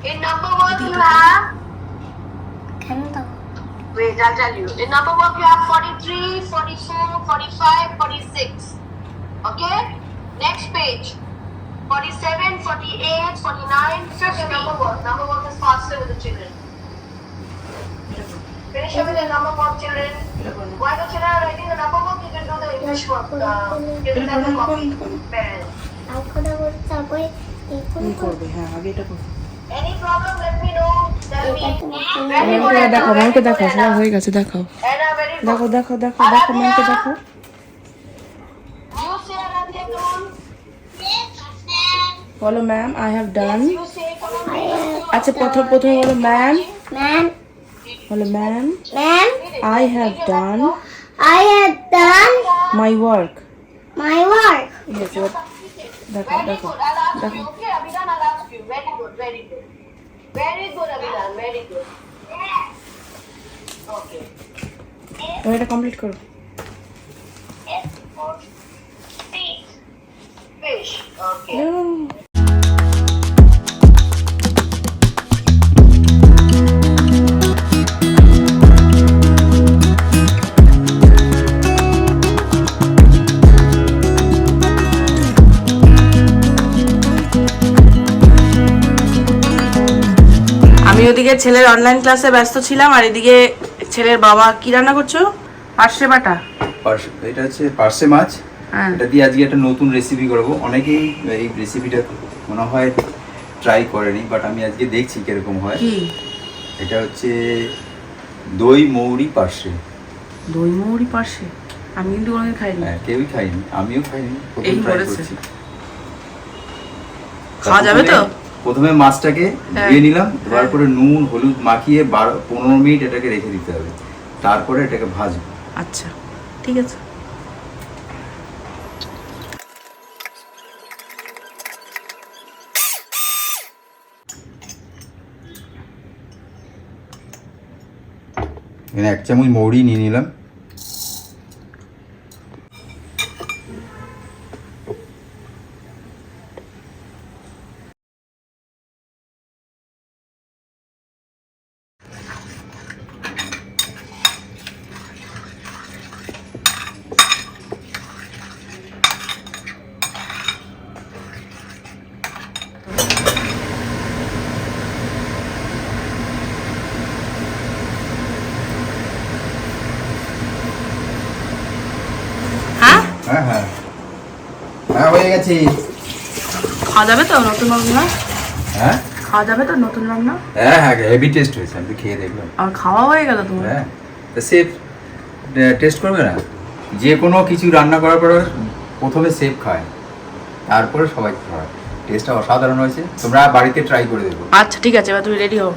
In number work you have. Wait, I'll tell you. In number work you have 43, 44, 45, 46. Okay? Next page. 47, 48, 49, 50. Number work. Number work is faster with the children. Finish up with the number work, children. Why don't you are writing the number work? You can do the English work. You can have the copy. Parents. Any problem? Let me know. Tell me. Very good. দেখো মাকে দেখো সব হয়ে গেছে দেখো Anna, very good. দেখো দেখো দেখো দেখো মাকে দেখো You say Aradhya. বলো ma'am I have done You say, come on. আচ্ছা প্রথমে বলো ম্যাম Ma'am, বলো ma'am ma'am, I have done I have done my work my work. Yes দেখো Very দেখো good. I'll ask দেখো you. Okay, Abhidan, I'll ask you. Very good, very good. Very good, Abhidan, very good. Okay. তুমি এটা complete করো Fish. Okay. আমি ওদিকে ছেলের online ক্লাসে ব্যস্ত ছিলাম আর এদিকে ছেলের বাবা কি রান্না করছো পার্শে বাটা এটা হচ্ছে পার্শে মাছ। হ্যাঁ এটা দিয়ে আজকে একটা নতুন রেসিপি করবো। অনেকেই এই রেসিপিটা মনে হয় ট্রাই করেনি, বাট আমি আজকে দেখছি কিরকম হয়। কি এটা হচ্ছে দই মৌরি পার্শে। দই মৌরি পার্শে আমি কিন্তু কোনোদিন খাইনি হ্যাঁ, কেউই খাইনি, আমিও খাইনি, এই প্রথম ট্রাই বলেছে। করছি। খাওয়া যাবে তো? প্রথমে মাছটাকে ধুয়ে নিলাম, ধোয়ার পরে নুন হলুদ মাখিয়ে 15 মিনিট এটাকে রেখে দিতে হবে, তারপরে এটাকে ভাজবো। আচ্ছা ঠিক আছে এখানে 1 চামচ মৌরি নিয়ে নিলাম। হ্যাঁ হ্যাঁ হ্যাঁ হ্যাঁ, হয়ে গেছে। খাওয়া যাবে তো নতুন রান্না? হ্যাঁ খাওয়া যাবে তো নতুন রান্না? হ্যাঁ হ্যাঁ, হেভি টেস্ট হয়েছে, আমি তো খেয়ে দেখলাম। আর খাওয়া হয়ে গেল তোমার? হ্যাঁ, তা সেফ টেস্ট করবে না? যে কোনো কিছু রান্না করার পরে প্রথমে সেফ খায়, তারপরে সবাই খায়। টেস্টটা অসাধারণ হয়েছে, তোমরা বাড়িতে ট্রাই করে দেখো। আচ্ছা ঠিক আছে এবার তুমি রেডি হও।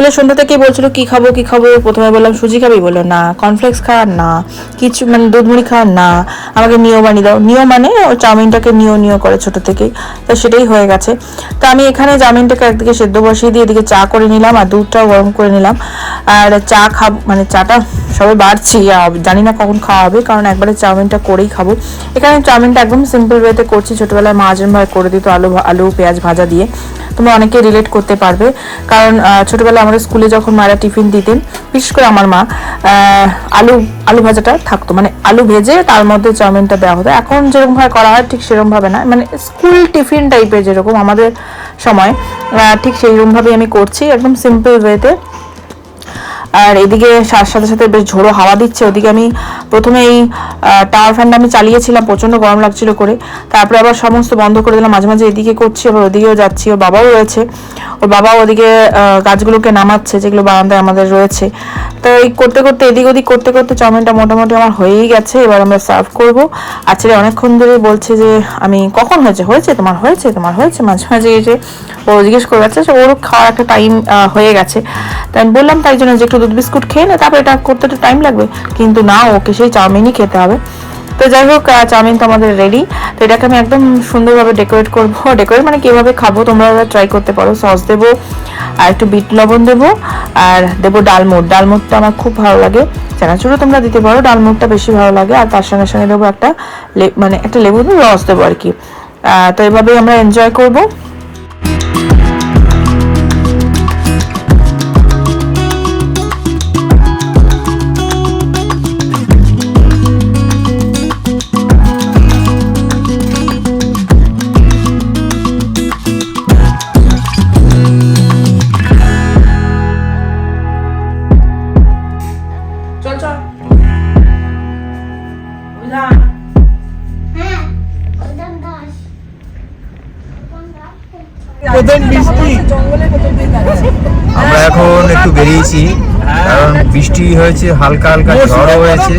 ছেলে সন্ধ্যা থেকেই বলছিল কি খাবো কি খাবো, প্রথমে বললাম সুজি খাবি, বললো না। কর্নফ্লেক্স খাওয়ার না, কিছু মানে দুধ মুড়ি খাওয়ার না, আমাকে নিও বানিয়ে দাও। নিও মানে ও চাউমিনটাকে নিও নিও করে ছোট থেকেই, তো সেটাই হয়ে গেছে। তো আমি এখানে চাউমিনটাকে একদিকে সেদ্ধ বসিয়ে দিয়ে এদিকে চা করে নিলাম আর দুধটাও গরম করে নিলাম। আর চা খাবো মানে চাটা সবাই বাড়ছি, জানি না কখন খাওয়া হবে, কারণ একবারে চাউমিনটা করেই খাবো। এখানে চাউমিনটা একদম সিম্পল ওয়েতে করছি, ছোটবেলায় মা যেন ভাই করে দিত আলু পেঁয়াজ ভাজা দিয়ে। তোমরা অনেকে রিলেট করতে পারবে, কারণ ছোটবেলায় আমাদের স্কুলে যখন মায়েরা টিফিন দিতেন, বিশেষ করে আমার মা, আলু ভাজাটা থাকতো, মানে আলু ভেজে তার মধ্যে চাউমিনটা দেওয়া হতো। এখন যেরকম ভাবে করা হয় ঠিক সেরকম ভাবে না, মানে স্কুল টিফিন টাইপের যেরকম আমাদের সময়, ঠিক সেইরকম ভাবে আমি করছি, একদম সিম্পল ওয়েতে। আর এদিকে সাথে সাথে বেশ ঝোড়ো হাওয়া দিচ্ছে। ওদিকে আমি প্রথমে এই টাওয়ার ফ্যানটা আমি চালিয়েছিলাম, প্রচণ্ড গরম লাগছিল করে, তারপরে আবার সমস্ত বন্ধ করে দিলাম। মাঝে মাঝে এদিকে করছি, আবার ওদিকেও যাচ্ছি। ওর বাবাও রয়েছে, ওর বাবাও ওদিকে গাছগুলোকে নামাচ্ছে যেগুলো বারান্দায় আমাদের রয়েছে। তো এই করতে করতে এদিক ওদিক করতে করতে চাউমিনটা মোটামুটি আমার হয়েই গেছে। এবার আমরা সার্ভ করব। আর ছেলে অনেকক্ষণ ধরে বলছে যে আমি কখন হয়েছে তোমার হয়েছে মাঝে মাঝে এসে ও জিজ্ঞেস করে যাচ্ছে। ওরও খাওয়ার একটা টাইম হয়ে গেছে, তাই আমি বললাম তাই জন্য যে একটু দুধ বিস্কুট খেয়ে না, তারপরে এটা করতে একটু টাইম লাগবে, কিন্তু না, ওকে সেই চাউমিনই খেতে হবে। তো যাই হোক, চাউমিন তো আমাদের রেডি। তো এটাকে আমি একদম সুন্দরভাবে ডেকোরেট করবো। ডেকোরেট মানে কীভাবে খাবো তোমরা ট্রাই করতে পারো। সস দেবো, আর একটু বিট লবণ দেবো, আর দেবো ডালমুটটা আমার খুব ভালো লাগে। চানাচুরও তোমরা দিতে পারো, ডালমুটটা বেশি ভালো লাগে। আর তার সঙ্গে সঙ্গে দেবো একটা লেবুর রস দেবো আর কি। তো এভাবেই আমরা এনজয় করবো। আমরা এখন একটু বেরিয়েছি, কারণ বৃষ্টি হয়েছে, হালকা হালকা ঝড়ও হয়েছে।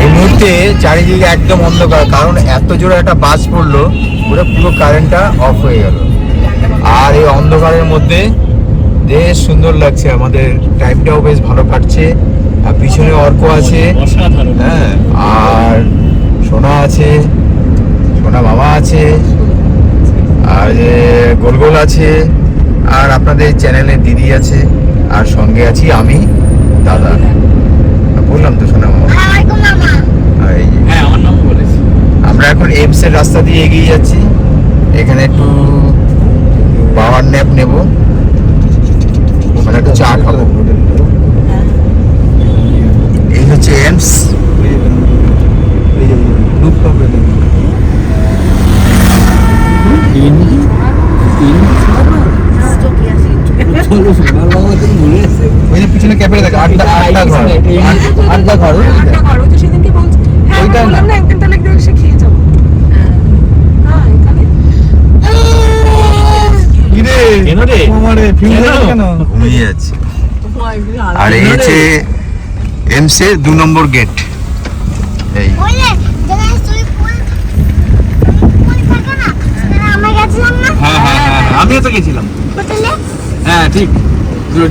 এই মুহূর্তে চারিদিকে একদম অন্ধকার, কারণ এত জোরে একটা বাজ পড়লো, পুরো কারেন্টটা অফ হয়ে গেল। আর এই অন্ধকারের মধ্যে বেশ সুন্দর লাগছে, আমাদের টাইমটাও বেশ ভালো কাটছে। আর পিছনে অর্ক আছে, হ্যাঁ, আর সোনা আছে, সোনা মামা আছে, আর যে গোলগোল আছে, আর আপনাদের চ্যানেলের দিদি আছে, আর সঙ্গে আছি আমি, দাদা। বললাম তো সোনা মামা। হ্যাঁ, আমার নাম বলেছি। আমরা এখন এমস এর রাস্তা দিয়ে এগিয়ে যাচ্ছি। এখানে একটু পাওয়ার ন্যাপ নেব, ওখানে একটু চা খাবো। এই হচ্ছে এমস। পিছনে ক্যাপে দেখ, আটটা ঘর ওইটা না। ঘুমিয়ে যাচ্ছে। আর এই হচ্ছে এমস এর 2 নম্বর গেট। এই আমিও তো গেছিলাম। হ্যাঁ ঠিক,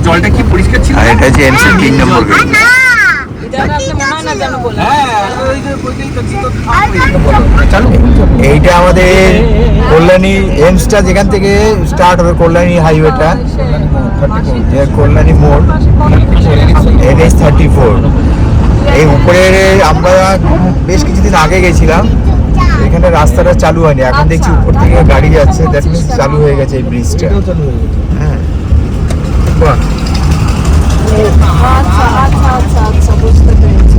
জলটা কি পরিষ্কার ছিল। আর এটা হচ্ছে এমস এর 3 নম্বর গেট। এইটা আমাদের কল্যাণী এমসটা, যেখান থেকে স্টার্ট হবে কল্যাণী হাইওয়েটা, কল্যাণী মোড়, NH 34। এই উপরে আমরা বেশ কিছুদিন আগে গেছিলাম, এখানে রাস্তাটা চালু হয়নি, এখন দেখছি উপর থেকে গাড়ি যাচ্ছে, দ্যাট মিনস চালু হয়ে গেছে এই ব্রিজটা। হ্যাঁ, বাহ। বুঝতে পেরেছি।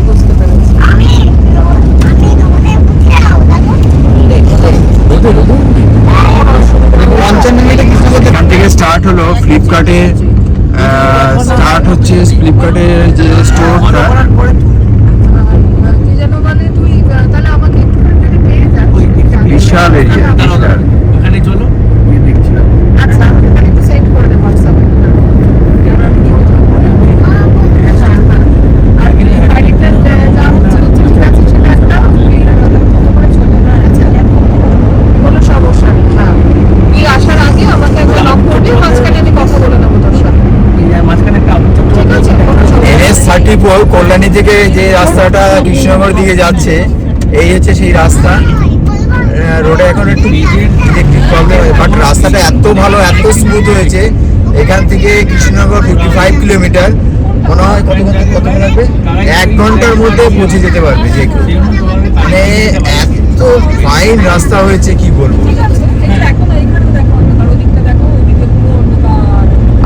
এখান থেকে স্টার্ট হলো ফ্লিপকার্টে, স্টার্ট হচ্ছে ফ্লিপকার্টের যে স্টোরটা। তুই যেন বলে তুই তাহলে আমাকে এরিয়া ওখানে চলো গিয়ে দেখছি। আচ্ছা ওখানে একটু সেন্ড করে দেবো হোয়াটসঅ্যাপে আর বাড়িতে যা হচ্ছে ঠিক আছে সেটা একটা কোনো সমস্যা নেই। হ্যাঁ তুই আসার আগে আমাকে একটা নক করবি, মাঝখানে আমি কথা বলে নেবো তোর সাথে, মাঝখানে একটা ঠিক আছে? কোনো সমস্যা নেই। NH34 কল্যাণী থেকে যে রাস্তাটা কৃষ্ণনগর দিকে যাচ্ছে, এই হচ্ছে সেই রাস্তা। রোডে এখন একটু ইলেকট্রিক প্রবলেম, বাট রাস্তাটা এত ভালো, এত স্মুথ হয়েছে। এখান থেকে কৃষ্ণনগর 55 কিলোমিটার, মনে হয় কত লাগবে, 1 ঘন্টার মধ্যে পৌঁছে যেতে পারবে যে কেউ। মানে এত ফাইন রাস্তা হয়েছে কি বলবো।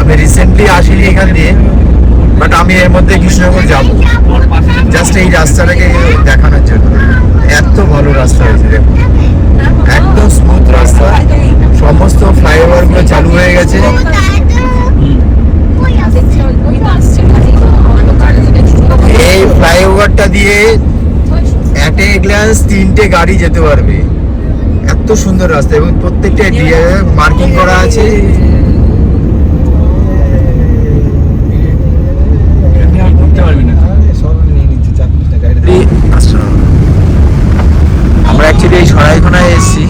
আমি রিসেন্টলি আসিনি এখান দিয়ে, বাট আমি এর মধ্যে কৃষ্ণনগর যাব জাস্ট এই রাস্তাটাকে দেখানোর জন্য। এত ভালো রাস্তা হয়েছে দেখুন, একদম স্মুথ রাস্তা। সমস্ত ফ্লাইওভার গুলো চালু হয়ে গেছে। এই ফ্লাইওভারটা দিয়ে অ্যাট এ গ্ল্যান্স 3টে গাড়ি যেতে পারবে। এত সুন্দর রাস্তা এবং প্রত্যেকটা মার্কিং করা আছে। আমরা অ্যাকচুয়ালি এই সরাইখানায় এসেছি।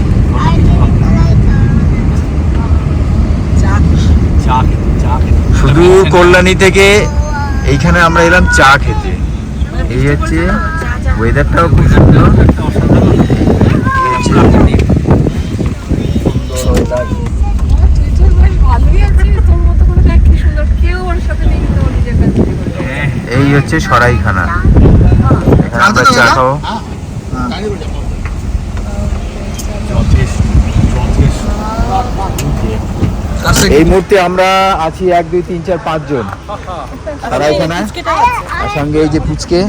শুধু কল্যাণী থেকে এইখানে আমরা এলাম চা খেতে। এই হচ্ছে ওয়েদারটাও খুব সুন্দর। এই হচ্ছে সরাইখানা, এখানে আমরা চা খাবো। এই মুহূর্তে আমরা আছি 1 2 3 4 5 জন সরাইখানায়, আর সঙ্গে এই যে পুচকে।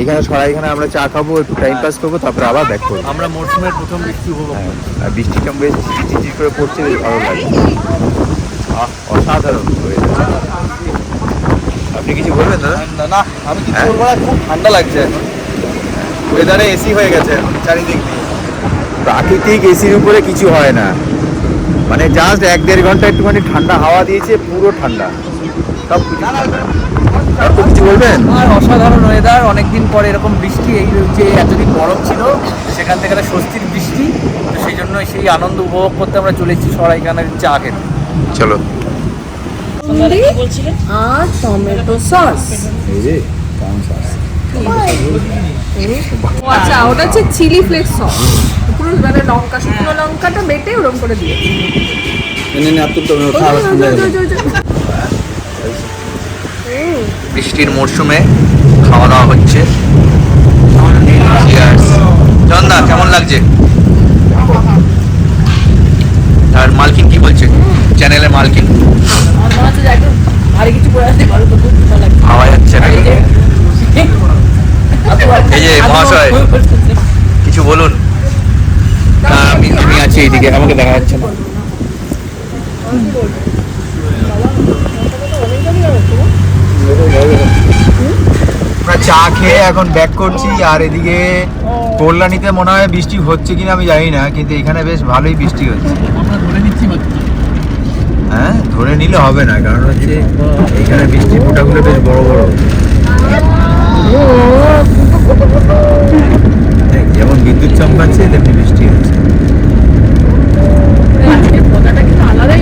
এখানে সরাইখানে আমরা চা খাবো, একটু টাইম পাস করবো, তারপরে আবার ব্যাক করবো। আমরা মরশুমের প্রথম বৃষ্টি উপভোগ করব। আর বৃষ্টিটা বেশ ঝিরঝির করে পড়ছে, বেশ ভালো লাগে। অসাধারণ হয়েছে। আপনি কিছু বলবেন দাদা? না আমি কিছু বলবো না, খুব ঠান্ডা লাগছে এখন। ওয়েদারে এসি হয়ে গেছে এখন চারিদিক দিয়ে। প্রাকৃতিক এসির উপরে কিছু হয় না, মানে জাস্ট 1-1.5 ঘন্টা একটুখানি ঠান্ডা হাওয়া দিয়েছে, পুরো ঠান্ডা সব কিছু ঠান্ডা। আর তো কিছু বলবেন? আর অসাধারণ ওয়েদার, অনেকদিন পরে এরকম বৃষ্টি। এই যে এতদিন গরম ছিল সেখান থেকে একটা স্বস্তির বৃষ্টি, তো সেই জন্য সেই আনন্দ উপভোগ করতে আমরা চলে এসেছি সরাইখানার চা খেতে। চলো। আর টমেটো সস। আচ্ছা ওটা হচ্ছে চিলি ফ্লেক্স সস, পুরো মানে লঙ্কা, শুকনো লঙ্কাটা বেটে ওরকম করে দিয়ে। বৃষ্টির মরশুমে খাওয়া দাওয়া হচ্ছে। চন্দা কেমন লাগছে? আর মালকিন কি বলছে? চ্যানেলের মালকিন খাওয়া যাচ্ছে না। এই যে মহাশয় কিছু বলুন। না, আমি আছি এইদিকে, আমাকে দেখা যাচ্ছে না। আমরা চা খেয়ে এখন ব্যাক করছি, আর এদিকে কল্যাণীতে মনে হয় বৃষ্টি হচ্ছে কিনা আমি জানি না, কিন্তু এখানে বেশ ভালোই বৃষ্টি হচ্ছে। হ্যাঁ, ধরে নিলে হবে না, কারণ হচ্ছে এখানে বৃষ্টি ফোঁটাগুলো বেশ বড় বড়, যেমন বিদ্যুৎ চমকাচ্ছে তেমনি বৃষ্টি হচ্ছে। আলাদাই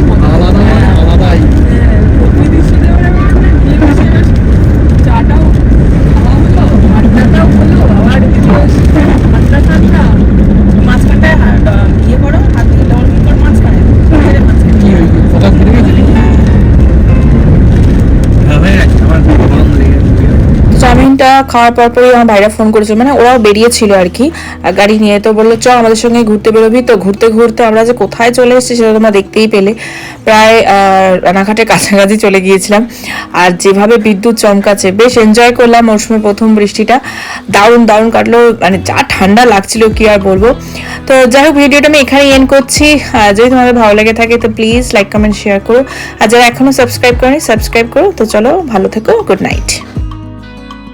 আলাদাই চাটাও খাওয়া হলো, আড্ডাটাও হলো, আবার ঠান্ডা ঠান্ডা মাঝখানটায় ইয়ে করো, হাত দিয়ে লবণ করো মাঝখানে, ফোকাস করে গেছে হয়ে গেছে আমার গরম লেগে গেছে। চাউমিনটা খাওয়ার পরপরই আমার ভাইরা ফোন করেছিল, মানে ওরাও বেরিয়েছিল আর কি গাড়ি নিয়ে। তো বললো চ আমাদের সঙ্গে ঘুরতে বেরোবি। তো ঘুরতে ঘুরতে আমরা যে কোথায় চলে এসেছি সেটা তোমরা দেখতেই পেলে, প্রায় রানাঘাটের কাছাকাছি চলে গিয়েছিলাম। আর যেভাবে বিদ্যুৎ চমকাচ্ছে, বেশ এনজয় করলাম মরশুমে প্রথম বৃষ্টিটা, দারুণ দারুণ কাটলো, মানে যা ঠান্ডা লাগছিল কি আর বলবো। তো যাই হোক, ভিডিওটা আমি এখানেই এন্ড করছি। যদি তোমাদের ভালো লেগে থাকে তো প্লিজ লাইক কমেন্ট শেয়ার করো, আর যারা এখনো সাবস্ক্রাইব করো সাবস্ক্রাইব করো। তো চলো, ভালো থেকো, গুড নাইট।